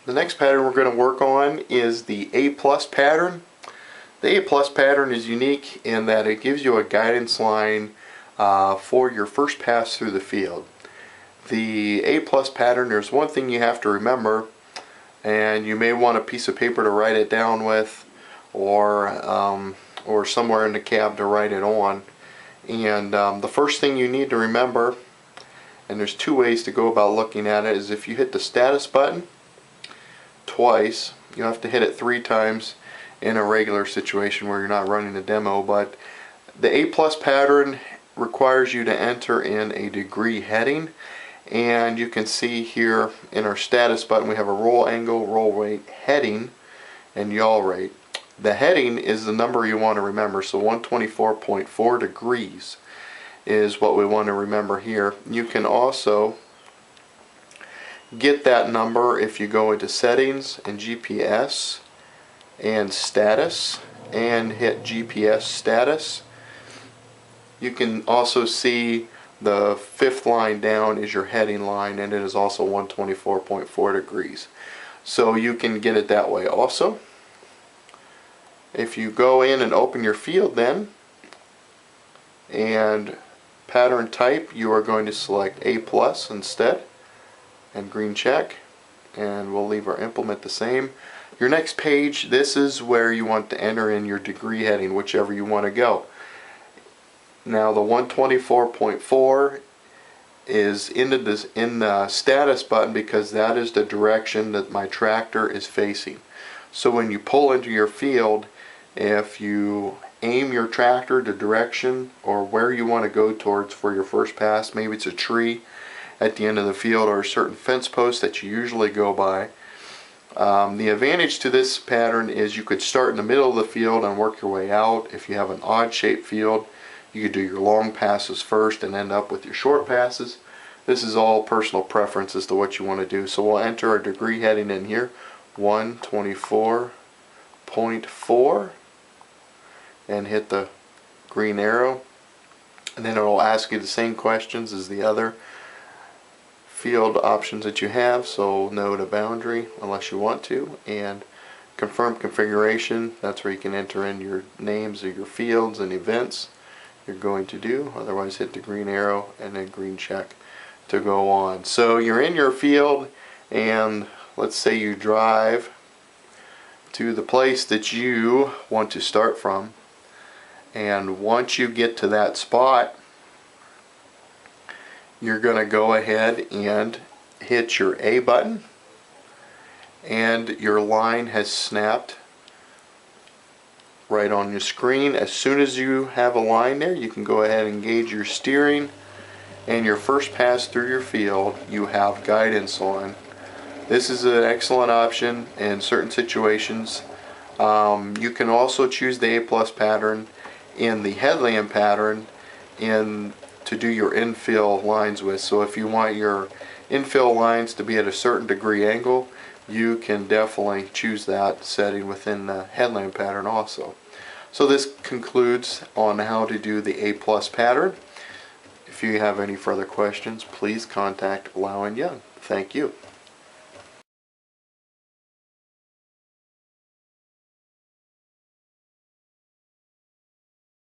The next pattern we're going to work on is the A plus pattern. The A plus pattern is unique in that it gives you a guidance line for your first pass through the field. The A plus pattern, there's one thing you have to remember, and you may want a piece of paper to write it down with, or somewhere in the cab to write it on. And the first thing you need to remember, and there's two ways to go about looking at it, is if you hit the status button twice, you have to hit it 3 times in a regular situation where you're not running a demo, but the A plus pattern requires you to enter in a degree heading, and you can see here in our status button we have a roll angle, roll rate, heading, and yaw rate. The heading is the number you want to remember, so 124.4 degrees is what we want to remember here. You can also get that number if you go into settings and GPS and status and hit GPS status. You can also see the 5th line down is your heading line, and it is also 124.4 degrees. So you can get it that way also. If you go in and open your field then, and pattern type, you are going to select A plus instead and green check, and we'll leave our implement the same. Your next page, this is where you want to enter in your degree heading, whichever you want to go. Now the 124.4 is in the status button because that is the direction that my tractor is facing. So when you pull into your field, if you aim your tractor the direction or where you want to go towards for your first pass, maybe it's a tree at the end of the field or a certain fence post that you usually go by. The advantage to this pattern is you could start in the middle of the field and work your way out. If you have an odd shaped field, you could do your long passes first and end up with your short passes. This is all personal preference as to what you want to do. So we'll enter our degree heading in here, 124.4, and hit the green arrow, and then it will ask you the same questions as the other field options that you have. So no to boundary unless you want to, and confirm configuration, that's where you can enter in your names of your fields and events you're going to do. Otherwise hit the green arrow and then green check to go on. So you're in your field, and let's say you drive to the place that you want to start from, and once you get to that spot, you're going to go ahead and hit your A button, and your line has snapped right on your screen. As soon as you have a line there, you can go ahead and engage your steering, and your first pass through your field you have guidance on. This is an excellent option in certain situations. You can also choose the A plus pattern in the headland pattern to do your infill lines with. So if you want your infill lines to be at a certain degree angle, you can definitely choose that setting within the headland pattern also. So this concludes on how to do the A plus pattern. If you have any further questions, please contact Lau & Young. Thank you.